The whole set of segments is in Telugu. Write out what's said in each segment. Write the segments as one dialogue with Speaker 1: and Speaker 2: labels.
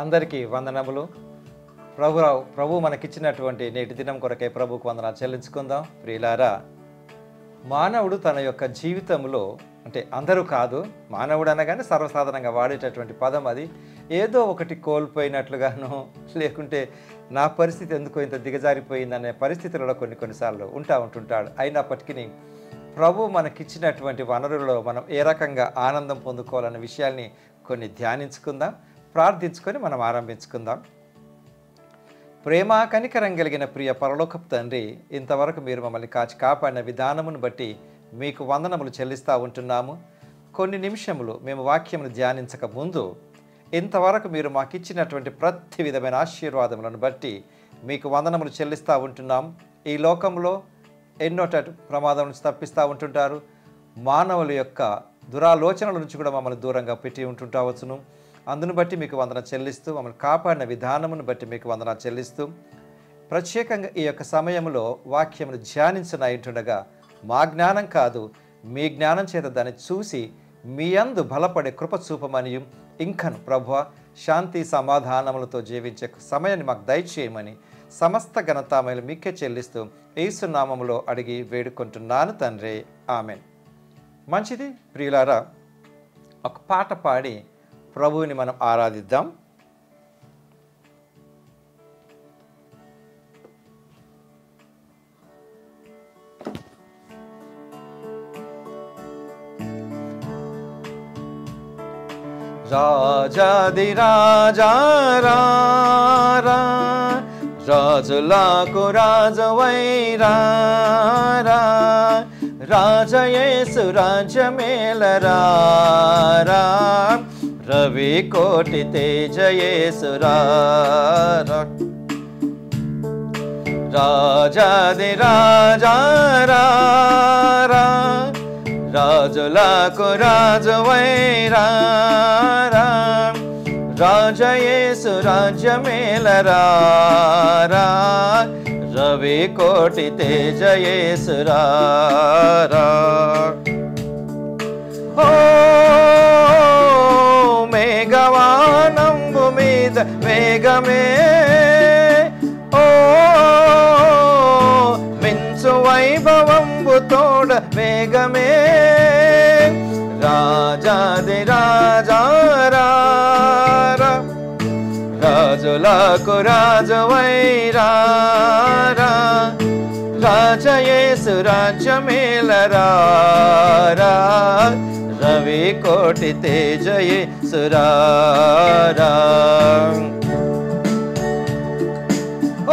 Speaker 1: అందరికీ వందనములు. ప్రభు మనకిచ్చినటువంటి నేటి దినం కొరకై ప్రభుకు వందనాలు చెల్లించుకుందాం. ప్రియులారా, మానవుడు తన యొక్క జీవితంలో, అంటే అందరూ కాదు, మానవుడు అనగానే సర్వసాధారణంగా వాడేటటువంటి పదం అది, ఏదో ఒకటి కోల్పోయినట్లుగాను, లేకుంటే నా పరిస్థితి ఎందుకో ఇంత దిగజారిపోయిందనే పరిస్థితులలో కొన్నిసార్లు ఉంటుంటాడు. అయినప్పటికీ ప్రభు మనకిచ్చినటువంటి వనరులలో మనం ఏ రకంగా ఆనందం పొందుకోవాలనే విషయాల్ని కొన్ని ధ్యానించుకుందాం, ప్రార్థించుకొని మనం ఆరంభించుకుందాం. ప్రేమ కనికరం కలిగిన ప్రియ పరలోకపు తండ్రి, ఇంతవరకు మీరు మమ్మల్ని కాపాడిన విధానమును బట్టి మీకు వందనములు చెల్లిస్తూ ఉంటున్నాము. కొన్ని నిమిషములు మేము వాక్యమును ధ్యానించక ముందు ఇంతవరకు మీరు మాకు ఇచ్చినటువంటి ప్రతి విధమైన ఆశీర్వాదములను బట్టి మీకు వందనములు చెల్లిస్తూ ఉంటున్నాం. ఈ లోకంలో ఎన్నో ప్రమాదం నుంచి తప్పిస్తూ ఉంటుంటారు. మానవుల యొక్క దురాలోచనల నుంచి కూడా మమ్మల్ని దూరంగా పెట్టి ఉంటుంటావచ్చును. అందును బట్టి మీకు వందన చెల్లిస్తూ, మమ్మల్ని కాపాడిన విధానమును బట్టి మీకు వందన చెల్లిస్తూ, ప్రత్యేకంగా ఈ యొక్క సమయంలో వాక్యమును ధ్యానించనైతుండగా మా జ్ఞానం కాదు, మీ జ్ఞానం చేత దాన్ని చూసి మీ యందు బలపడే కృప చూపమనియు, ఇంకను ప్రభువా శాంతి సమాధానములతో జీవించే సమయాన్ని మాకు దయచేయమని సమస్త ఘనతామయులు మీకే చెల్లిస్తూ యేసు నామములో అడిగి వేడుకుంటున్నాను తండ్రి, ఆమెన్. మంచిది ప్రియులారా, ఒక పాట పాడి ప్రభువుని మనం ఆరాధిద్దాం. రాజాది రాజా రారా, రాజులకు రాజువైరా, రాజయేసు రాజ్యమేలరా, రవి కోటి తేజయేసురా, రాజాది రాజా రారా, రాజులకు రాజువైరా, రాజయేసు రాజ్యమేలరా, రవి కోటి తేజయేసురా. ఓ మేఘవానంబు మీద వేగమే, ఓ మించు వైభవంబు తోడ వేగమే, రాజాది రాజా రాజులకు రాజువైరా, రాజయేసు రాజ్యమేలరా, రవి కోటి తేజయేసురా.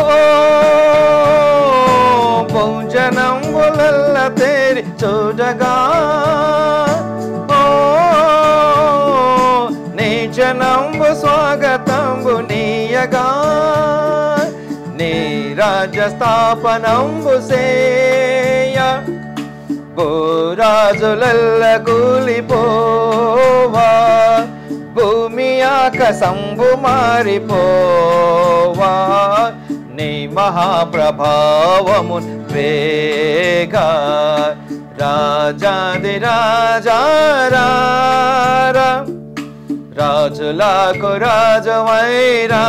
Speaker 1: ఓ భోజనంబులల్ల తేరి చూడగా, ఓ నీ జనంబు స్వాగతంబు నీయగా, నీ రాజ్య స్థాపనంబు సేయ, భూరాజులల్ల కూలిపోవా, భూమి ఆకాశంబు మారిపోవా, నీ మహాప్రభావము వేగా, రాజాది రాజా రాజులకు రాజువైరా,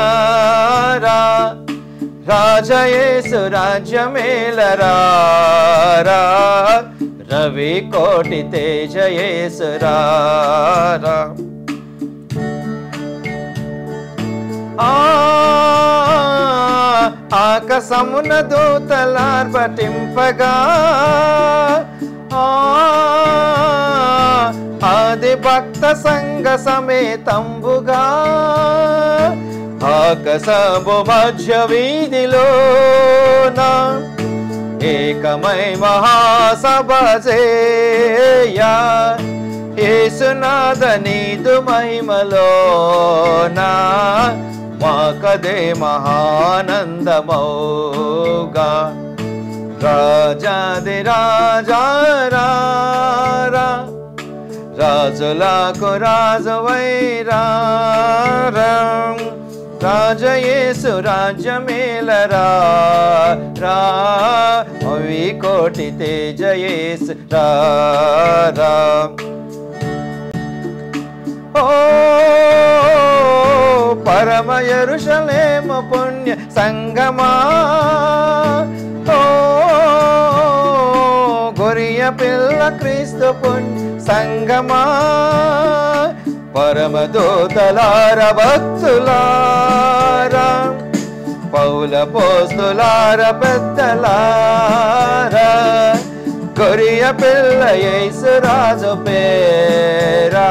Speaker 1: రాజయేసు రాజ్యమేలరా, రవి కోటి తేజయేసురా. ఆకాశమున దూతలార్భటింపగా, ఆది భక్త సంఘ సమేతంబుగా, ఆకాశము మధ్య వీధిలోన ఏకమై మహాసభ చేయా, యేసునాథ నీదు మహిమలోనా, మాకదే మహానందమౌగా, రాజాది రాజా రాజులకు రాజువైరా, రాజయేసు రాజ్యమేలరా, రవి కోటి తేజయేసురా. ఓ పర పరమ యెరూషలేము పుణ్య సంగమా, ఓ గొరియ పిల్ల క్రీస్తు పుణ్య సంగమా, పరమ దూతలార భక్తులారా, పౌల పోస్తులార పెద్దలారా, గొరియ పిల్ల యేసురాజు పేరా,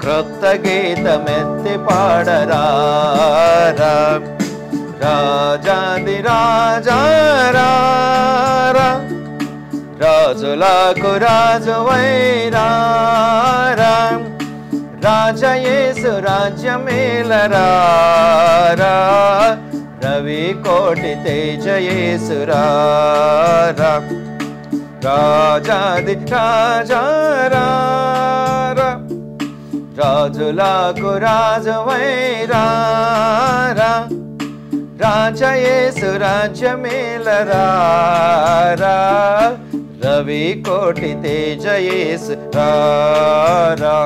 Speaker 1: క్రొత్త గీతమెత్తి పాడరారా, రాజాది రాజారా, రాజులకు రాజువైరారా, రాజయేసు రాజ్యమేలరారా, రవి కోటి తేజయేసురారా, రాజాది రాజారా, రాజులకు రాజువైరారా, రాజయేసు రాజ్యమేలరారా, రవి కోటి తేజయేసు రారా.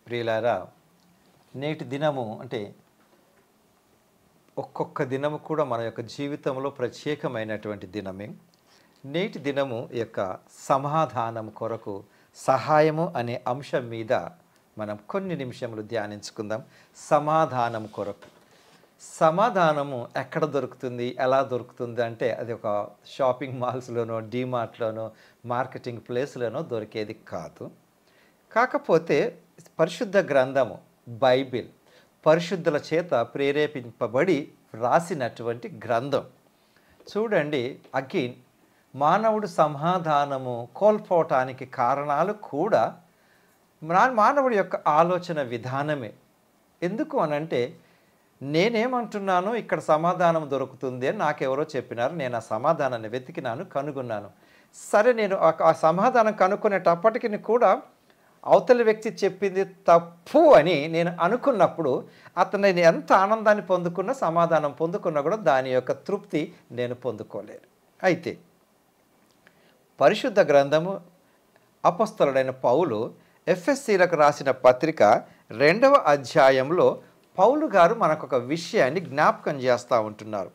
Speaker 1: ప్రియులారా, నేటి దినము అంటే ఒక్కొక్క దినము కూడా మన యొక్క జీవితంలో ప్రత్యేకమైనటువంటి దినమే. నేటి దినము యొక్క సమాధానం కొరకు సహాయము అనే అంశం మీద మనం కొన్ని నిమిషములు ధ్యానించుకుందాం. సమాధానం కొరకు. సమాధానము ఎక్కడ దొరుకుతుంది, ఎలా దొరుకుతుంది అంటే అది ఒక షాపింగ్ మాల్స్లోనో, డీమార్ట్లోనో, మార్కెటింగ్ ప్లేస్లోనో దొరికేది కాదు. కాకపోతే పరిశుద్ధ గ్రంథము బైబిల్ పరిశుద్ధుల చేత ప్రేరేపింపబడి రాసినటువంటి గ్రంథం. చూడండి, అగైన్ మానవుడు సమాధానము కోల్పోవటానికి కారణాలు కూడా మానవుడి యొక్క ఆలోచన విధానమే. ఎందుకు అనంటే, నేనేమంటున్నాను ఇక్కడ సమాధానం దొరుకుతుంది అని నాకెవరో చెప్పినారు, నేను ఆ సమాధానాన్ని వెతికినాను, కనుగొన్నాను. సరే, నేను ఆ సమాధానం కనుక్కునేటప్పటికి కూడా అవతలి వ్యక్తి చెప్పింది తప్పు అని నేను అనుకున్నప్పుడు అతను నేను ఎంత ఆనందాన్ని పొందుకున్నా, సమాధానం పొందుకున్నా కూడా దాని యొక్క తృప్తి నేను పొందుకోలేను. అయితే పరిశుద్ధ గ్రంథము అపొస్తలుడైన పౌలు ఎఫెసీలకు రాసిన పత్రిక 2వ అధ్యాయంలో పౌలు గారు మనకు ఒక విషయాన్ని జ్ఞాపకం చేస్తూ ఉంటున్నారు.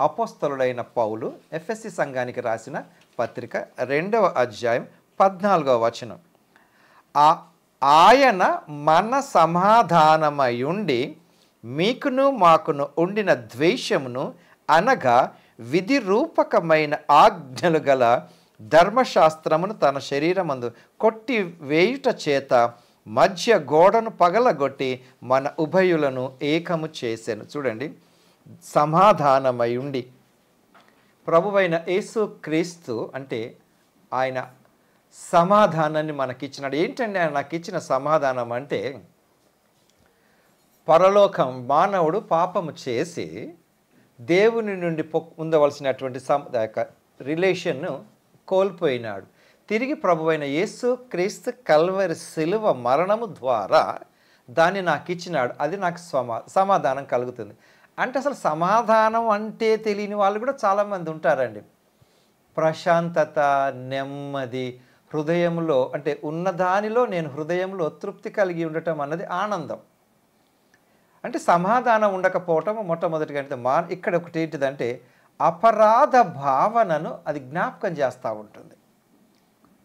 Speaker 1: అపొస్తలుడైన పౌలు ఎఫెసీ సంఘానికి రాసిన పత్రిక 2వ అధ్యాయం 14వ వచనం. ఆయన మన సమాధానమయుండి మీకును మాకును ఉండిన ద్వేషమును అనగా విధి రూపకమైన ఆజ్ఞలు గల ధర్మశాస్త్రమును తన శరీరమందు కొట్టి వేయుట చేత మధ్య గోడను పగలగొట్టి మన ఉభయులను ఏకము చేసెను. చూడండి, సమాధానమయుండి ప్రభువైన యేసు క్రీస్తు అంటే ఆయన సమాధానాన్ని మనకిచ్చినాడు. ఏంటంటే ఆయన నాకు ఇచ్చిన సమాధానం అంటే, పరలోకం మానవుడు పాపము చేసి దేవుని నుండి పొందవలసినటువంటి రిలేషన్ను కోల్పోయినాడు. తిరిగి ప్రభువైన యేసు క్రీస్తు కల్వరి శిలువ మరణము ద్వారా దాన్ని నాకు ఇచ్చినాడు. అది నాకు సమాధానం కలుగుతుంది. అంటే అసలు సమాధానం అంటే తెలియని వాళ్ళు కూడా చాలామంది ఉంటారండి. ప్రశాంతత, నెమ్మది హృదయంలో అంటే ఉన్నదానిలో నేను హృదయంలో తృప్తి కలిగి ఉండటం అన్నది ఆనందం. అంటే సమాధానం ఉండకపోవటం మొట్టమొదటిగా అంటే ఇక్కడ ఒకటి ఏంటిదంటే అపరాధ భావనను అది జ్ఞాపకం చేస్తూ ఉంటుంది.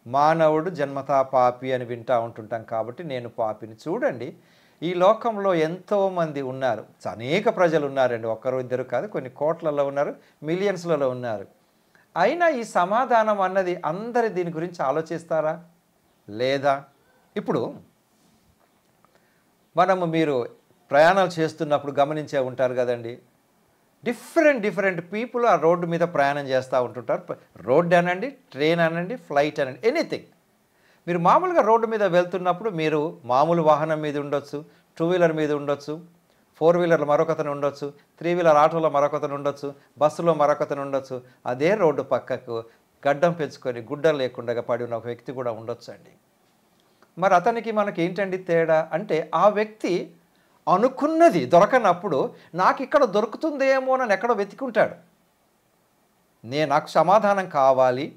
Speaker 1: మానవుడు జన్మతా పాపి అని వింటూ ఉంటుంటాం కాబట్టి నేను పాపిని. చూడండి, ఈ లోకంలో ఎంతోమంది ఉన్నారు, అనేక ప్రజలు ఉన్నారండి, ఒక్కరు ఇద్దరు కాదు, కొన్ని కోట్లలో ఉన్నారు, మిలియన్స్లలో ఉన్నారు. అయినా ఈ సమాధానం అన్నది అందరి దీని గురించి ఆలోచిస్తారా లేదా? ఇప్పుడు మీరు ప్రయాణాలు చేస్తున్నప్పుడు గమనించే ఉంటారు కదండి, డిఫరెంట్ పీపుల్ ఆ రోడ్డు మీద ప్రయాణం చేస్తూ ఉంటుంటారు. రోడ్డు అనండి, ట్రైన్ అనండి, ఫ్లైట్ అనండి, ఎనీథింగ్. మీరు మామూలుగా రోడ్డు మీద వెళ్తున్నప్పుడు మీరు మామూలు వాహనం మీద ఉండొచ్చు, 2 వీలర్ మీద ఉండొచ్చు, 4 వీలర్లో మరొకతను ఉండొచ్చు, 3 వీలర్ ఆటోలో మరొకతను ఉండొచ్చు, బస్సులో మరొకతను ఉండొచ్చు. అదే రోడ్డు పక్కకు గడ్డం పెంచుకొని గుడ్డలు లేకుండా పడి ఉన్న ఒక వ్యక్తి కూడా ఉండొచ్చు అండి. మరి అతనికి మనకి ఏంటండి తేడా అంటే, ఆ వ్యక్తి అనుకున్నది దొరకనప్పుడు నాకు ఇక్కడ దొరుకుతుందేమో అని ఎక్కడో వెతుకుంటాడు. నాకు సమాధానం కావాలి,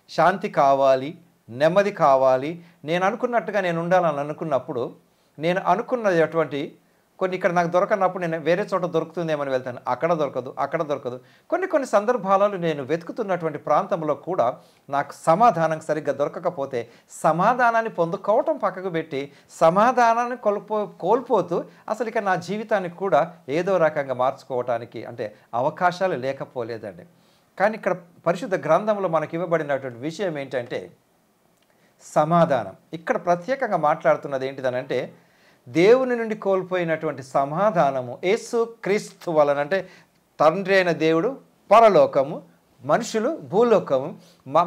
Speaker 1: శాంతి కావాలి, నెమ్మది కావాలి, నేను అనుకున్నట్టుగా నేను ఉండాలని అనుకున్నప్పుడు, నేను అనుకున్నటువంటి కొన్ని ఇక్కడ నాకు దొరకనప్పుడు నేను వేరే చోట దొరుకుతుందేమని వెళ్తాను. అక్కడ దొరకదు, అక్కడ దొరకదు. కొన్ని సందర్భాలలో నేను వెతుకుతున్నటువంటి ప్రాంతంలో కూడా నాకు సమాధానం సరిగ్గా దొరకకపోతే సమాధానాన్ని పొందుకోవటం పక్కకు పెట్టి సమాధానాన్ని కోల్పోతూ అసలు ఇక నా జీవితాన్ని కూడా ఏదో రకంగా మార్చుకోవటానికి అంటే అవకాశాలు లేకపోలేదండి. కానీ ఇక్కడ పరిశుద్ధ గ్రంథంలో మనకి ఇవ్వబడినటువంటి విషయం ఏంటంటే సమాధానం. ఇక్కడ ప్రత్యేకంగా మాట్లాడుతున్నది ఏంటిదనంటే దేవుని నుండి కోల్పోయినటువంటి సమాధానము యేసు క్రీస్తు వలన, అంటే తండ్రి అయిన దేవుడు పరలోకము, మనుషులు భూలోకము.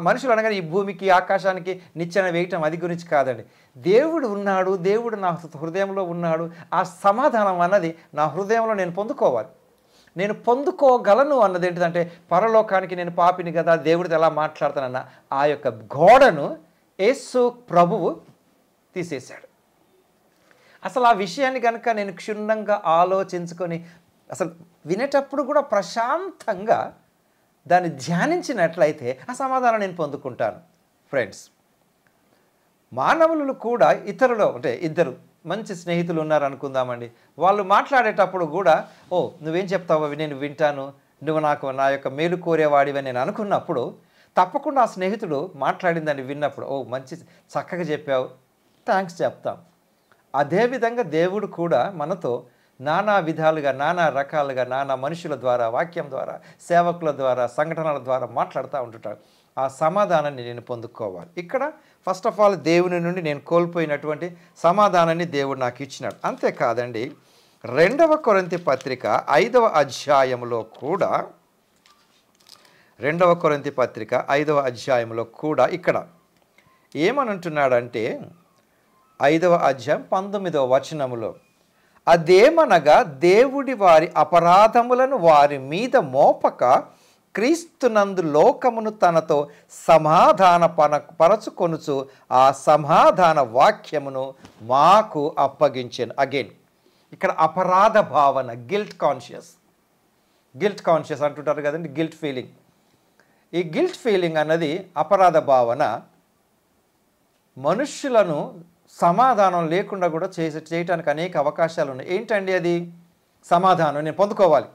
Speaker 1: మనుషులు అనగానే ఈ భూమికి ఆకాశానికి నిచ్చెన వేయటం అది గురించి కాదండి. దేవుడు ఉన్నాడు, దేవుడు నా హృదయంలో ఉన్నాడు. ఆ సమాధానం అన్నది నా హృదయంలో నేను పొందుకోవాలి. నేను పొందుకోగలను అన్నది ఏంటిదంటే పరలోకానికి నేను పాపిని కదా, దేవుడితో ఎలా మాట్లాడతానన్న ఆ యొక్క గోడను యేసు ప్రభువు తీసేశాడు. అసలు ఆ విషయాన్ని కనుక నేను క్షుణ్ణంగా ఆలోచించుకొని అసలు వినేటప్పుడు కూడా ప్రశాంతంగా దాన్ని ధ్యానించినట్లయితే ఆ సమాధానం నేను పొందుకుంటాను. ఫ్రెండ్స్, మానవులు కూడా ఇతరులు అంటే ఇద్దరు మంచి స్నేహితులు ఉన్నారనుకుందామండి. వాళ్ళు మాట్లాడేటప్పుడు కూడా నువ్వేం చెప్తావు అవి నేను వింటాను, నువ్వు నా యొక్క మేలు కోరేవాడివని నేను అనుకున్నప్పుడు తప్పకుండా ఆ స్నేహితుడు మాట్లాడిందని విన్నప్పుడు మంచి చక్కగా చెప్పావు, థ్యాంక్స్ చెప్తాం. అదేవిధంగా దేవుడు కూడా మనతో నానా విధాలుగా, నానా రకాలుగా, నానా మనుషుల ద్వారా, వాక్యం ద్వారా, సేవకుల ద్వారా, సంఘటనల ద్వారా మాట్లాడుతూ ఉంటుంటాడు. ఆ సమాధానాన్ని నేను పొందుకోవాలి. ఇక్కడ ఫస్ట్ ఆఫ్ ఆల్ దేవుని నుండి నేను కోల్పోయినటువంటి సమాధానాన్ని దేవుడు నాకు ఇచ్చినాడు. అంతేకాదండి, 2 కొరింథీ పత్రిక 5వ అధ్యాయంలో కూడా 2 కొరింథీ పత్రిక 5వ అధ్యాయంలో కూడా ఇక్కడ ఏమనంటున్నాడంటే 5వ అధ్యాయం 19వ వచనములో, అదేమనగా దేవుడి వారి అపరాధములను వారి మీద మోపక క్రీస్తునందు లోకమును తనతో సమాధాన పరచుకొనుచు ఆ సమాధాన వాక్యమును మాకు అప్పగించెను. అగైన్ ఇక్కడ అపరాధ భావన, గిల్ట్ కాన్షియస్ అంటుంటారు కదండి, గిల్ట్ ఫీలింగ్. ఈ గిల్ట్ ఫీలింగ్ అన్నది అపరాధ భావన మనుష్యులను సమాధానం లేకుండా కూడా చేయటానికి అనేక అవకాశాలు ఉన్నాయి. ఏంటండి అది? సమాధానం నేను పొందుకోవాలి.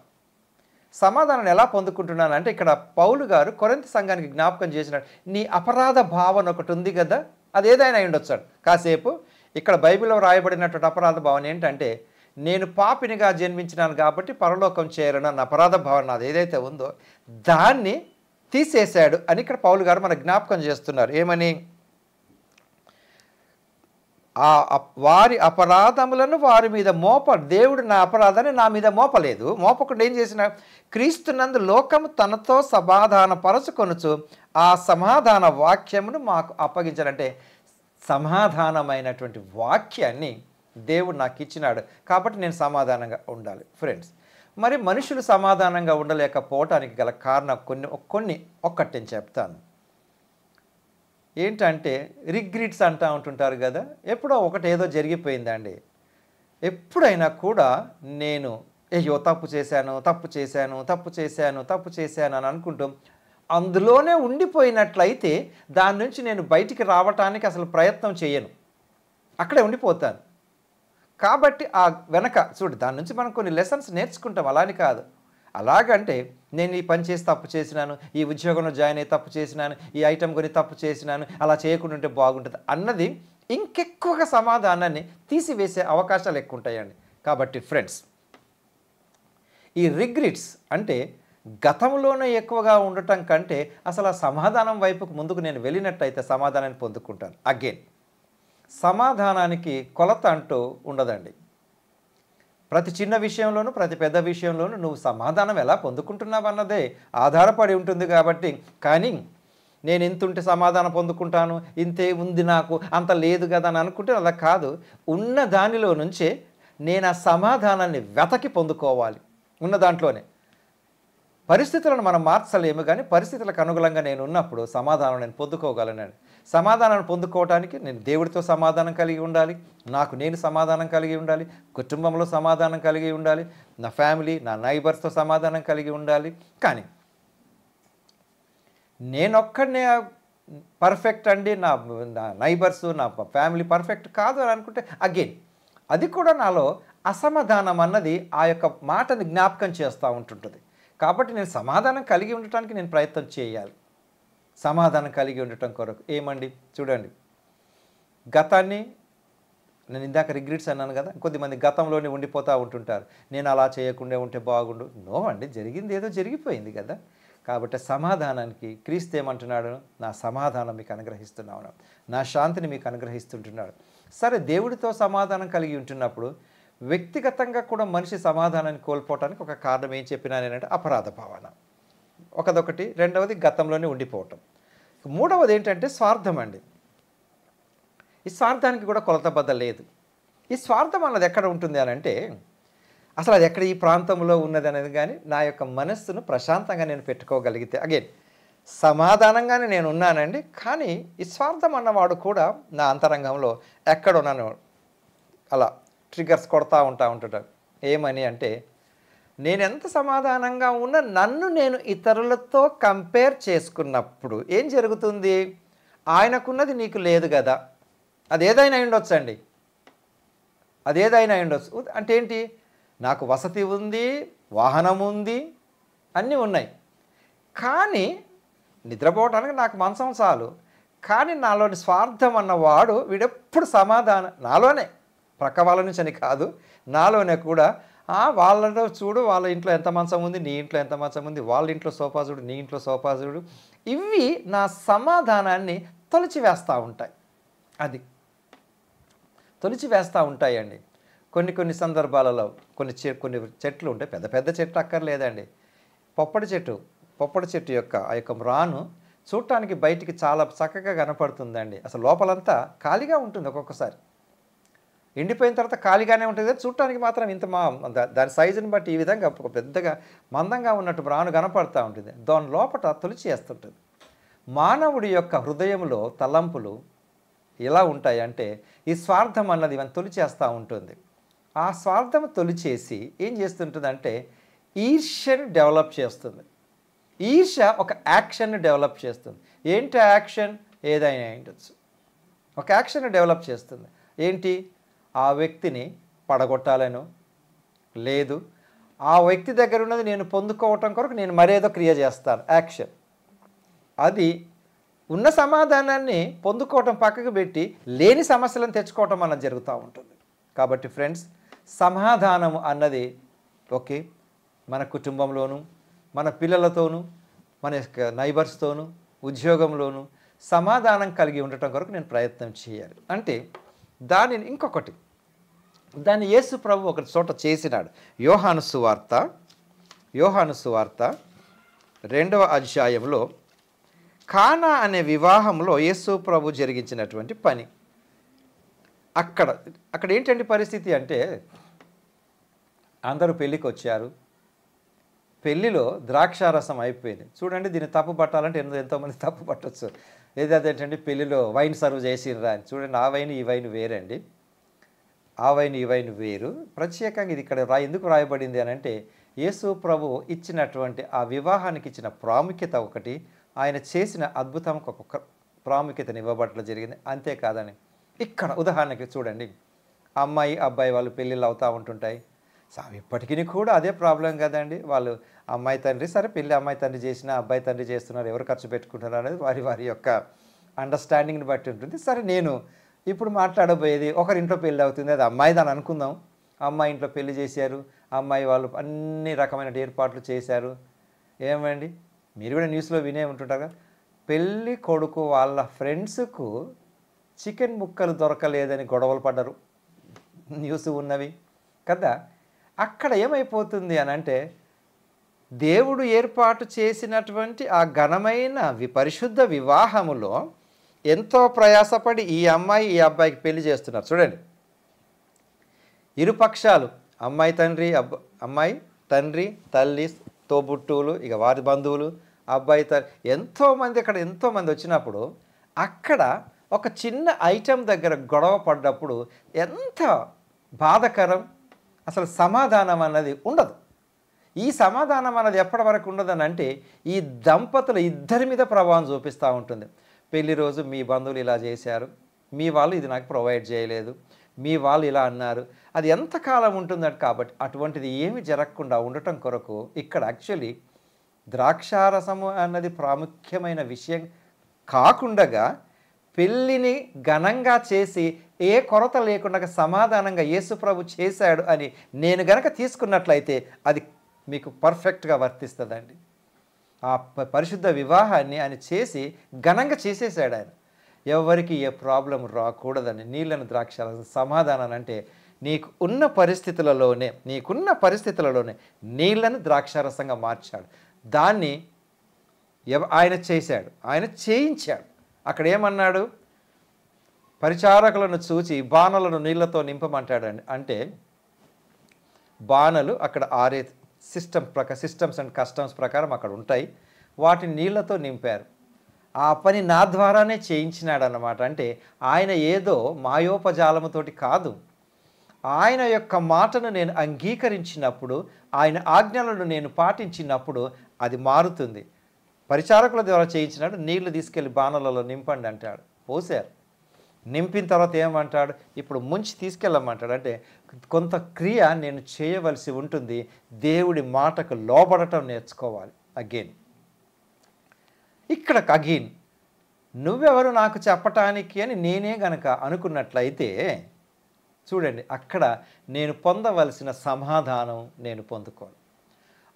Speaker 1: సమాధానం ఎలా పొందుకుంటున్నానంటే ఇక్కడ పౌలు గారు కొరింథీ సంఘానికి జ్ఞాపకం చేసినాడు. నీ అపరాధ భావన ఒకటి ఉంది కదా, అది ఏదైనా అయి ఉండొచ్చాడు. కాసేపు ఇక్కడ బైబిల్లో రాయబడినటువంటి అపరాధ భావన ఏంటంటే నేను పాపినిగా జన్మించినాను కాబట్టి పరలోకం చేరను అన్న అపరాధ భావన అది ఏదైతే ఉందో దాన్ని తీసేశాడు అని ఇక్కడ పౌలు గారు మనకు జ్ఞాపకం చేస్తున్నారు. ఏమని? వారి అపరాధములను వారి మీద దేవుడు నా అపరాధాన్ని నా మీద మోపలేదు. మోపకుండా ఏం చేసిన? క్రీస్తునందు లోకము తనతో సమాధాన పరచుకొనుచు ఆ సమాధాన వాక్యమును మాకు అప్పగించాలంటే సమాధానమైనటువంటి వాక్యాన్ని దేవుడు నాకు ఇచ్చినాడు కాబట్టి నేను సమాధానంగా ఉండాలి. ఫ్రెండ్స్, మరి మనుషులు సమాధానంగా ఉండలేకపోవటానికి గల కారణం ఒక్కటి నేను చెప్తాను. ఏంటంటే రిగ్రెట్స్ అంటూ ఉంటుంటారు కదా. ఎప్పుడో ఒకటి ఏదో జరిగిపోయిందండి. ఎప్పుడైనా కూడా నేను తప్పు చేశాను అని అనుకుంటూ అందులోనే ఉండిపోయినట్లయితే దాని నుంచి నేను బయటికి రావటానికి అసలు ప్రయత్నం చేయను, అక్కడే ఉండిపోతాను. కాబట్టి ఆ వెనక దాని నుంచి మనం కొన్ని లెసన్స్ నేర్చుకుంటాం. అలా అని కాదు. అలాగంటే నేను ఈ పని చేసి తప్పు చేసినాను, ఈ ఉద్యోగంలో జాయిన్ అయ్యి తప్పు చేసినాను, ఈ ఐటెం కొని తప్పు చేసినాను, అలా చేయకుండా ఉంటే బాగుంటుంది అన్నది ఇంకెక్కువగా సమాధానాన్ని తీసివేసే అవకాశాలు ఎక్కువ ఉంటాయండి. కాబట్టి ఫ్రెండ్స్, ఈ రిగ్రెట్స్ అంటే గతంలోనే ఎక్కువగా ఉండటం కంటే అసలు ఆ సమాధానం వైపుకు ముందుకు నేను వెళ్ళినట్టయితే సమాధానాన్ని పొందుకుంటాను. అగైన్ సమాధానానికి కొలత అంటూ ఉండదండి. ప్రతి చిన్న విషయంలోనూ ప్రతి పెద్ద విషయంలోనూ నువ్వు సమాధానం ఎలా పొందుకుంటున్నావు అన్నదే ఆధారపడి ఉంటుంది. కాబట్టి కానీ నేను ఇంత ఉంటే సమాధానం పొందుకుంటాను, ఇంతే ఉంది నాకు, అంత లేదు కదా అని అనుకుంటే అలా కాదు. ఉన్న దానిలో నుంచే నేను ఆ సమాధానాన్ని వెతకి పొందుకోవాలి. ఉన్న దాంట్లోనే పరిస్థితులను మనం మార్చలేము, కానీ పరిస్థితులకు అనుగుణంగా నేను ఉన్నప్పుడు సమాధానం నేను పొందుకోగలను. సమాధానం పొందుకోవటానికి నేను దేవుడితో సమాధానం కలిగి ఉండాలి, నాకు నేను సమాధానం కలిగి ఉండాలి, కుటుంబంలో సమాధానం కలిగి ఉండాలి, నా ఫ్యామిలీ నా నైబర్స్తో సమాధానం కలిగి ఉండాలి. కానీ నేనొక్కడినే పర్ఫెక్ట్ అండి, నా నా నైబర్స్, నా ఫ్యామిలీ పర్ఫెక్ట్ కాదు అని అనుకుంటే అగైన్ అది కూడా నాలో అసమాధానం అన్నది ఆ యొక్క మాటని జ్ఞాపకం చేస్తూ ఉంటుంటుంది. కాబట్టి నేను సమాధానం కలిగి ఉండటానికి నేను ప్రయత్నం చేయాలి. సమాధానం కలిగి ఉండటం కొరకు ఏమండి చూడండి, గతాన్ని నేను ఇందాక రిగ్రెట్స్ అన్నాను కదా, కొద్దిమంది గతంలోనే ఉండిపోతూ ఉంటుంటారు. నేను అలా చేయకుండా ఉంటే బాగుండు. నో అండి, జరిగింది ఏదో జరిగిపోయింది కదా. కాబట్టి సమాధానానికి క్రీస్తు ఏమంటున్నాడు? నా సమాధానం మీకు అనుగ్రహిస్తున్నాను, నా శాంతిని మీకు అనుగ్రహిస్తుంటున్నాడు. సరే, దేవుడితో సమాధానం కలిగి ఉంటున్నప్పుడు వ్యక్తిగతంగా కూడా మనిషి సమాధానాన్ని కోల్పోవటానికి ఒక కారణం ఏం చెప్పినా నేనంటే అపరాధ భావన ఒకదొకటి, రెండవది గతంలోనే ఉండిపోవటం, మూడవది ఏంటంటే స్వార్థం అండి. ఈ స్వార్థానికి కూడా కొలతబద్ద లేదు. ఈ స్వార్థం అన్నది ఎక్కడ ఉంటుంది అని అంటే అసలు అది ఎక్కడ ఈ ప్రాంతంలో ఉన్నది అనేది కానీ నా యొక్క మనస్సును ప్రశాంతంగా నేను పెట్టుకోగలిగితే అగైన్ సమాధానంగానే నేను ఉన్నానండి. కానీ ఈ స్వార్థం అన్నవాడు కూడా నా అంతరంగంలో ఎక్కడో నన్ను అలా ట్రిగర్స్ కొడతా ఉంటుంటాడు. ఏమని అంటే నేను ఎంత సమాధానంగా ఉన్నా నన్ను నేను ఇతరులతో కంపేర్ చేసుకున్నప్పుడు ఏం జరుగుతుంది? ఆయనకున్నది నీకు లేదు కదా. అదేదైనా ఉండొచ్చండి, అదేదైనా ఉండొచ్చు. అంటే ఏంటి? నాకు వసతి ఉంది, వాహనం ఉంది, అన్నీ ఉన్నాయి, కానీ నిద్రపోవటానికి నాకు మంచం చాలు. కానీ నాలోని స్వార్థం అన్నవాడు వీడెప్పుడు సమాధానం నాలోనే, ప్రక్క వాళ్ళ నుంచి అని కాదు, నాలోనే కూడా వాళ్ళలో చూడు, వాళ్ళ ఇంట్లో ఎంత మంచం ఉంది, నీ ఇంట్లో ఎంత మంచం ఉంది, వాళ్ళ ఇంట్లో సోఫా చూడు, నీ ఇంట్లో సోఫా చూడు. ఇవి నా సమాధానాన్ని తొలిచివేస్తూ ఉంటాయి. అది తొలిచివేస్తూ ఉంటాయండి. కొన్ని సందర్భాలలో కొన్ని చెట్లు ఉంటాయి, పెద్ద పెద్ద చెట్లు అక్కర్లేదండి. పొప్పడి చెట్టు యొక్క ఆ యొక్క రాను చూడటానికి బయటికి చాలా చక్కగా కనపడుతుందండి. అసలు లోపలంతా ఖాళీగా ఉంటుంది, ఒక్కొక్కసారి ఎండిపోయిన తర్వాత ఖాళీగానే ఉంటుంది, చూడటానికి మాత్రం ఇంత దాని సైజుని బట్టి ఈ విధంగా ఒక పెద్దగా మందంగా ఉన్నట్టు రాను కనపడుతూ ఉంటుంది. దాని లోపల తొలిచేస్తుంటుంది. మానవుడి యొక్క హృదయంలో తలంపులు ఎలా ఉంటాయంటే ఈ స్వార్థం అన్నది ఇవన్నీ తొలిచేస్తూ ఉంటుంది. ఆ స్వార్థం తొలిచేసి ఏం చేస్తుంటుందంటే ఈర్ష్యని డెవలప్ చేస్తుంది. ఈర్ష్య ఒక యాక్షన్ని డెవలప్ చేస్తుంది. ఏంటి యాక్షన్? ఏదైనా ఉండొచ్చు. ఒక యాక్షన్ని డెవలప్ చేస్తుంది. ఏంటి? ఆ వ్యక్తిని పడగొట్టాలను, లేదు ఆ వ్యక్తి దగ్గర ఉన్నది నేను పొందుకోవటం కొరకు నేను మరేదో క్రియ చేస్తాను, యాక్షన్. అది ఉన్న సమాధానాన్ని పొందుకోవటం పక్కకు పెట్టి లేని సమస్యలను తెచ్చుకోవటం అన్నది జరుగుతూ ఉంటుంది. కాబట్టి ఫ్రెండ్స్, సమాధానం అన్నది ఓకే, మన కుటుంబంలోనూ, మన పిల్లలతోనూ, మన యొక్క నైబర్స్తోనూ, ఉద్యోగంలోనూ సమాధానం కలిగి ఉండటం కొరకు నేను ప్రయత్నం చేయాలి. అంటే దాన్ని యేసు ప్రభు ఒక చోట చేసినాడు. యోహాను సువార్త 2వ అధ్యాయంలో కానా అనే వివాహంలో యేసు ప్రభు జరిగించినటువంటి పని. అక్కడ ఏంటంటే పరిస్థితి అంటే అందరూ పెళ్ళికి వచ్చారు, పెళ్ళిలో ద్రాక్షారసం అయిపోయింది. చూడండి, దీన్ని తప్పు పట్టాలంటే ఎంతోమంది తప్పు పట్టవచ్చు. ఏదేంటంటే పెళ్ళిలో వైన్ సర్వ్ చేసిర్రా అని. చూడండి, ఆ వైన్ ఈ వైన్ వేరండి, ఆ వైన్ ఈ వైన్ వేరు. ప్రత్యేకంగా ఇది ఇక్కడ ఎందుకు రాయబడింది అని అంటే యేసు ప్రభు ఇచ్చినటువంటి ఆ వివాహానికి ఇచ్చిన ప్రాముఖ్యత ఒకటి, ఆయన చేసిన అద్భుతంకి ఒక్కొక్క ప్రాముఖ్యతను ఇవ్వబడటం జరిగింది. అంతేకాదని ఇక్కడ ఉదాహరణకి చూడండి, అమ్మాయి అబ్బాయి వాళ్ళు పెళ్ళిళ్ళు అవుతూ ఉంటుంటాయి. ఇప్పటికీ కూడా అదే ప్రాబ్లం కదండి. వాళ్ళు అమ్మాయి తండ్రి, సరే పెళ్ళి అమ్మాయి తండ్రి చేసినా అబ్బాయి తండ్రి చేస్తున్నారు, ఎవరు ఖర్చు పెట్టుకుంటున్నారు అనేది వారి యొక్క అండర్స్టాండింగ్ని బట్టి ఉంటుంది. సరే, నేను ఇప్పుడు మాట్లాడబోయేది ఒకరింట్లో పెళ్ళి అవుతుంది, అది అమ్మాయిది అని అనుకుందాం. అమ్మాయి ఇంట్లో పెళ్లి చేశారు, అమ్మాయి వాళ్ళు అన్ని రకమైన ఏర్పాట్లు చేశారు. ఏమండి, మీరు కూడా న్యూస్లో వినే ఉంటుంటారు, పెళ్ళి కొడుకు వాళ్ళ ఫ్రెండ్స్కు చికెన్ ముక్కలు దొరకలేదని గొడవలు పడ్డారు, న్యూస్ ఉన్నవి కదా. అక్కడ ఏమైపోతుంది అని అంటే దేవుడు ఏర్పాటు చేసినటువంటి ఆ ఘనమైన పరిశుద్ధ వివాహములో ఎంతో ప్రయాసపడి ఈ అమ్మాయి ఈ అబ్బాయికి పెళ్లి చేస్తున్నారు. చూడండి, ఇరుపక్షాలు అమ్మాయి తండ్రి తల్లి తోబుట్టువులు, ఇక వారి బంధువులు, అబ్బాయి ఎంతోమంది వచ్చినప్పుడు అక్కడ ఒక చిన్న ఐటెం దగ్గర గొడవ పడ్డప్పుడు ఎంత బాధకరం. అసలు సమాధానం అన్నది ఉండదు. ఈ సమాధానం అన్నది ఎప్పటి వరకు ఉండదని అంటే ఈ దంపతుల ఇద్దరి మీద ప్రభావం చూపిస్తూ ఉంటుంది. పెళ్లి రోజు మీ బంధువులు ఇలా చేశారు, మీ వాళ్ళు ఇది నాకు ప్రొవైడ్ చేయలేదు, మీ వాళ్ళు ఇలా అన్నారు, అది ఎంతకాలం ఉంటుందంటే కాబట్టి అటువంటిది ఏమి జరగకుండా ఉండటం కొరకు ఇక్కడ యాక్చువల్లీ ద్రాక్షారసము అన్నది ప్రాముఖ్యమైన విషయం కాకుండా పెళ్ళిని ఘనంగా చేసి ఏ కొరత లేకుండా సమాధానంగా యేసుప్రభు చేశాడు అని నేను గనక తీసుకున్నట్లయితే అది మీకు పర్ఫెక్ట్గా వర్తిస్తుందండి. ఆ పరిశుద్ధ వివాహాన్ని ఆయన చేసి ఘనంగా చేసేసాడు. ఆయన ఎవరికి ఏ ప్రాబ్లం రాకూడదని నీళ్ళను ద్రాక్షారసం సమాధానం అంటే నీకున్న పరిస్థితులలోనే నీళ్ళను ద్రాక్షారసంగా మార్చాడు. దాన్ని ఆయన చేశాడు, ఆయన చేయించాడు. అక్కడ ఏమన్నాడు? పరిచారకులను చూచి బాణలను నీళ్లతో నింపమంటాడండి. అంటే బాణలు అక్కడ ఆరే సిస్టమ్స్ అండ్ కస్టమ్స్ ప్రకారం అక్కడ ఉంటాయి, వాటిని నీళ్లతో నింపారు. ఆ పని నా ద్వారానే చేయించినాడు అన్నమాట. అంటే ఆయన ఏదో మాయోపజాలముతోటి కాదు, ఆయన యొక్క మాటను నేను అంగీకరించినప్పుడు, ఆయన ఆజ్ఞలను నేను పాటించినప్పుడు అది మారుతుంది. పరిచారకుల ద్వారా చేయించినాడు, నీళ్లు తీసుకెళ్ళి బాణలలో నింపండి అంటాడు. పోసారు, నింపిన తర్వాత ఏమంటాడు? ఇప్పుడు ముంచి తీసుకెళ్ళమంటాడు. అంటే కొంత క్రియ నేను చేయవలసి ఉంటుంది, దేవుడి మాటకు లోబడటం నేర్చుకోవాలి. ఇక్కడ అగైన్ నువ్వెవరు నాకు చెప్పటానికి అని నేనే గనక అనుకున్నట్లయితే చూడండి, అక్కడ నేను పొందవలసిన సమాధానం నేను పొందుకోను.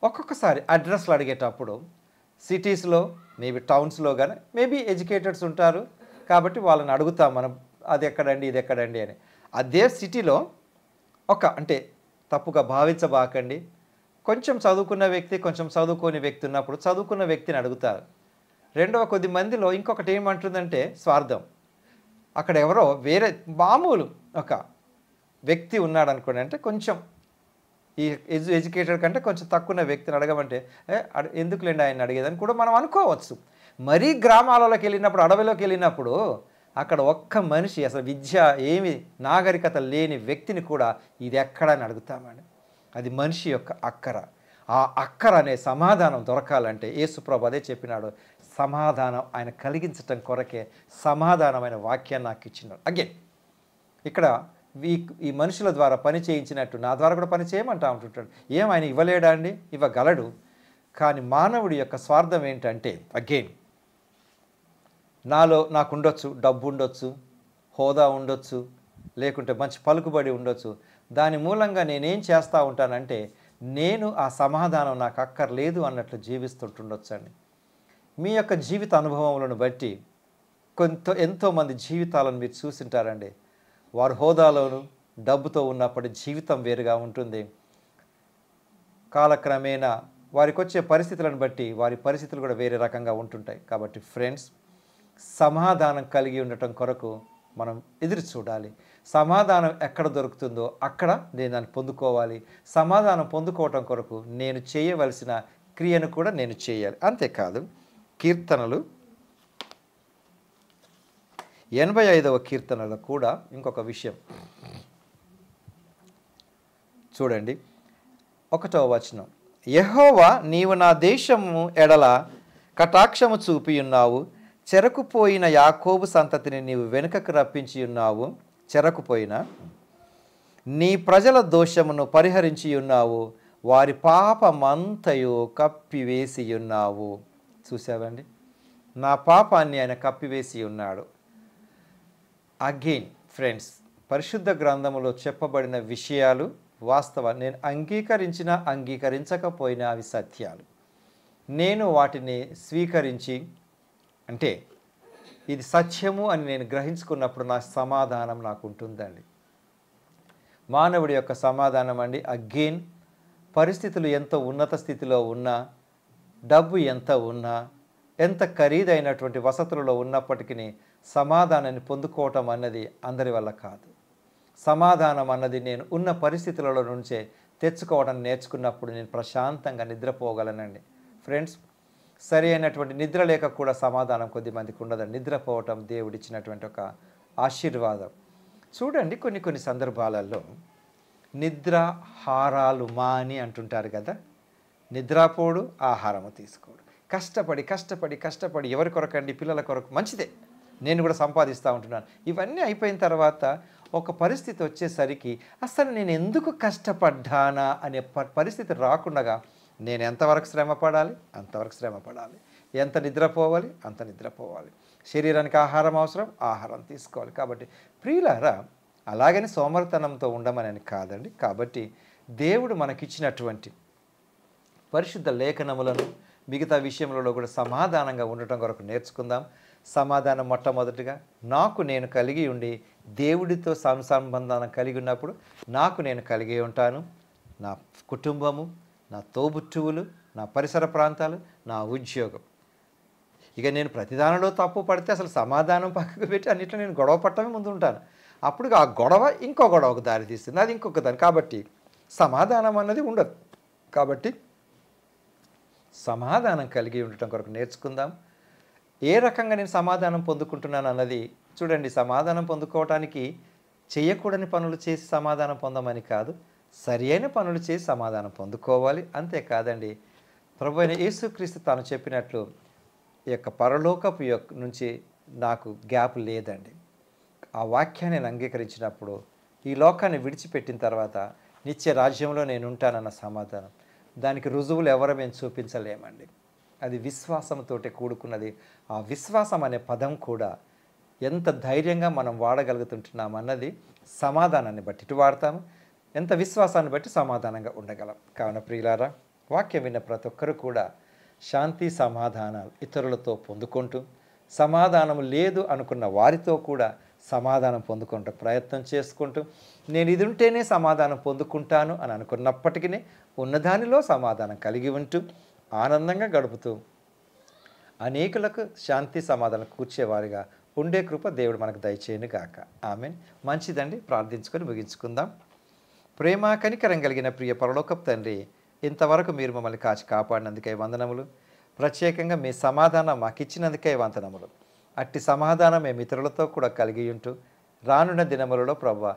Speaker 1: ఒక్కొక్కసారి అడ్రస్లు అడిగేటప్పుడు సిటీస్లో మేబీ టౌన్స్లో కానీ మేబీ ఎడ్యుకేటెడ్స్ ఉంటారు కాబట్టి వాళ్ళని అడుగుతాం మనం, అది ఎక్కడండి ఇది ఎక్కడండి అని. అదే సిటీలో అంటే తప్పుగా భావించబాకండి, కొంచెం చదువుకున్న వ్యక్తి కొంచెం చదువుకోని వ్యక్తి ఉన్నప్పుడు చదువుకున్న వ్యక్తిని అడుగుతారు. రెండవ కొద్ది మందిలో ఇంకొకటి ఏమంటుందంటే స్వార్థం. అక్కడ ఎవరో వేరే మామూలు ఒక వ్యక్తి ఉన్నాడు అనుకోండి, అంటే కొంచెం ఈ ఎడ్యుకేటెడ్ కంటే కొంచెం తక్కువ వ్యక్తిని అడగమంటే ఎందుకులేండి ఆయన అడిగేదని కూడా మనం అనుకోవచ్చు. మరీ గ్రామాలలోకి వెళ్ళినప్పుడు, అడవిలోకి వెళ్ళినప్పుడు అక్కడ ఒక్క మనిషి అసలు విద్య ఏమి నాగరికత లేని వ్యక్తిని కూడా ఇది ఎక్కడని అడుగుతామని. అది మనిషి యొక్క అక్కర. ఆ అక్కర అనే సమాధానం దొరకాలంటే యేసుప్రభు అదే చెప్పినాడు, సమాధానం ఆయన కలిగించటం కొరకే సమాధానమైన వాక్యాన్ని నాకు ఇచ్చినాడు. అగైన్ ఇక్కడ ఈ మనుషుల ద్వారా పని చేయించినట్టు నా ద్వారా కూడా పని చేయమంటా ఉంటుంటాడు. ఏం ఆయన ఇవ్వలేడా అండి? ఇవ్వగలడు. కానీ మానవుడి యొక్క స్వార్థం ఏంటంటే అగైన్ నాకు ఉండొచ్చు, డబ్బు ఉండొచ్చు, హోదా ఉండొచ్చు, లేకుంటే మంచి పలుకుబడి ఉండొచ్చు. దాని మూలంగా నేనేం చేస్తూ ఉంటానంటే నేను ఆ సమాధానం నాకు అక్కర్లేదు అన్నట్లు జీవిస్తుంటుండొచ్చు అండి. మీ యొక్క జీవిత అనుభవములను బట్టి ఎంతోమంది జీవితాలను మీరు చూసింటారండి. వారు హోదాలోను డబ్బుతో ఉన్నప్పటి జీవితం వేరుగా ఉంటుంది. కాలక్రమేణా వారికి వచ్చే పరిస్థితులను బట్టి వారి పరిస్థితులు కూడా వేరే రకంగా ఉంటుంటాయి. కాబట్టి ఫ్రెండ్స్, సమాధానం కలిగి ఉండటం కొరకు మనం ఎదురు చూడాలి. సమాధానం ఎక్కడ దొరుకుతుందో అక్కడ నేను దాన్ని పొందుకోవాలి. సమాధానం పొందుకోవటం కొరకు నేను చేయవలసిన క్రియను కూడా నేను చేయాలి. అంతేకాదు కీర్తనలు 85వ కీర్తనలో కూడా ఇంకొక విషయం చూడండి. 1వ వచనం, యెహోవా నీవు నా దేశము ఎడల కటాక్షము చూపి ఉన్నావు, చెరకుపోయిన యాకోబు సంతతిని నీవు వెనుకకు రప్పించి ఉన్నావు, చెరకుపోయిన నీ ప్రజల దోషమును పరిహరించి ఉన్నావు, వారి పాపమంతయు కప్పివేసి ఉన్నావు. చూసావండి, నా పాపాన్ని ఆయన కప్పివేసి ఉన్నాడు. అగైన్ ఫ్రెండ్స్, పరిశుద్ధ గ్రంథములో చెప్పబడిన విషయాలు వాస్తవాలు. నేను అంగీకరించినా అంగీకరించకపోయినా అవి సత్యాలు. నేను వాటిని స్వీకరించి అంటే ఇది సత్యము అని నేను గ్రహించుకున్నప్పుడు నా సమాధానం నాకు ఉంటుందండి. మానవుడి యొక్క సమాధానం అండి అగైన్ పరిస్థితులు ఎంతో ఉన్నత స్థితిలో ఉన్నా, డబ్బు ఎంత ఉన్నా, ఎంత ఖరీదైనటువంటి వసతులలో ఉన్నప్పటికీ సమాధానాన్ని పొందుకోవటం అన్నది అందరి వల్ల కాదు. సమాధానం అన్నది నేను ఉన్న పరిస్థితులలో నుంచే తెచ్చుకోవడం నేర్చుకున్నప్పుడు నేను ప్రశాంతంగా నిద్రపోగలనండి. ఫ్రెండ్స్, సరి అయినటువంటి నిద్ర లేక కూడా సమాధానం కొద్దిమందికి ఉండదండి. నిద్రపోవటం దేవుడిచ్చినటువంటి ఒక ఆశీర్వాదం. చూడండి, కొన్ని సందర్భాలలో నిద్ర హారాలు మాని అంటుంటారు కదా. నిద్రపోడు, ఆహారము తీసుకోడు. కష్టపడి కష్టపడి కష్టపడి ఎవరి కొరకండి? పిల్లల కొరకు. మంచిదే, నేను కూడా సంపాదిస్తూ ఉంటున్నాను. ఇవన్నీ అయిపోయిన తర్వాత ఒక పరిస్థితి వచ్చేసరికి అసలు నేను ఎందుకు కష్టపడ్డానా అనే పరిస్థితి రాకుండా నేను ఎంతవరకు శ్రమ పడాలి అంతవరకు శ్రమ పడాలి, ఎంత నిద్రపోవాలి అంత నిద్రపోవాలి, శరీరానికి ఆహారం అవసరం, ఆహారం తీసుకోవాలి. కాబట్టి ప్రియులారా, అలాగని సోమరితనంతో ఉండమని కాదండి. కాబట్టి దేవుడు మనకిచ్చినటువంటి పరిశుద్ధ లేఖనములను మిగతా విషయములలో కూడా సమాధానంగా ఉండటం కొరకు నేర్చుకుందాం. సమాధానం మొట్టమొదటిగా నాకు నేను కలిగి ఉండి దేవుడితో సంబంధాన్ని కలిగి ఉన్నప్పుడు నాకు నేను కలిగి ఉంటాను. నా కుటుంబము, నా తోబుట్టువులు, నా పరిసర ప్రాంతాలు, నా ఉద్యోగం. ఇక నేను ప్రతిదానిలో తప్పు పడితే అసలు సమాధానం పక్కకు పెట్టి అన్నిట్లో నేను గొడవ పట్టమే ముందు ఉంటాను. అప్పుడు ఆ గొడవ ఇంకో గొడవకు దారి తీస్తుంది, అది ఇంకొక దారి. కాబట్టి సమాధానం అన్నది ఉండదు. కాబట్టి సమాధానం కలిగి ఉండటం కొరకు నేర్చుకుందాం. ఏ రకంగా నేను సమాధానం పొందుకుంటున్నాను అన్నది చూడండి. సమాధానం పొందుకోవటానికి చేయకూడని పనులు చేసి సమాధానం పొందమని కాదు, సరి అయిన పనులు చేసి సమాధానం పొందుకోవాలి. అంతేకాదండి, ప్రభు అయిన యేసుక్రీస్తు తాను చెప్పినట్లు ఈ యొక్క పరలోకపు నుంచి నాకు గ్యాప్ లేదండి. ఆ వాక్యాన్ని నేను అంగీకరించినప్పుడు ఈ లోకాన్ని విడిచిపెట్టిన తర్వాత నిత్య రాజ్యంలో నేను ఉంటానన్న సమాధానం, దానికి రుజువులు ఎవరు మేము చూపించలేమండి. అది విశ్వాసంతో కూడుకున్నది. ఆ విశ్వాసం అనే పదం కూడా ఎంత ధైర్యంగా మనం వాడగలుగుతుంటున్నాం అన్నది సమాధానాన్ని బట్టి ఇటు వాడతాము, ఎంత విశ్వాసాన్ని బట్టి సమాధానంగా ఉండగలం. కావున ప్రియులారా, వాక్యం విన్న ప్రతి ఒక్కరు కూడా శాంతి సమాధానాలు ఇతరులతో పొందుకుంటూ, సమాధానం లేదు అనుకున్న వారితో కూడా సమాధానం పొందుకుంటూ ప్రయత్నం చేసుకుంటూ, నేను ఇది ఉంటేనే సమాధానం పొందుకుంటాను అని అనుకున్నప్పటికీ ఉన్నదానిలో సమాధానం కలిగి ఉంటూ ఆనందంగా గడుపుతూ అనేకులకు శాంతి సమాధానం కూర్చేవారిగా ఉండే కృప దేవుడు మనకు దయచేయను గాక. ఆమేన్. మంచిదండి, ప్రార్థించుకొని ముగించుకుందాం. ప్రేమ కనికరం కలిగిన ప్రియ పరలోకపు తండ్రి, ఇంతవరకు మీరు మమ్మల్ని కాచి కాపాడినందుకే వందనములు. ప్రత్యేకంగా మీ సమాధానం మాకు ఇచ్చినందుకే వందనములు. అట్టి సమాధానం మేము ఇతరులతో కూడా కలిగి ఉంటూ రానున్న దినములలో ప్రభువా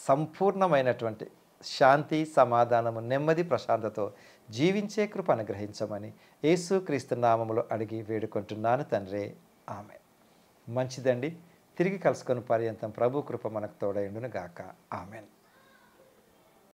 Speaker 1: సంపూర్ణమైనటువంటి శాంతి సమాధానము నెమ్మది ప్రశాంతతో జీవించే కృప అనుగ్రహించమని యేసుక్రీస్తు నామములో అడిగి వేడుకుంటున్నాను తండ్రి. ఆమేన్. మంచిదండి, తిరిగి కలుసుకొని పర్యంతం ప్రభు కృప మనకు తోడైండును గాక. ఆమేన్.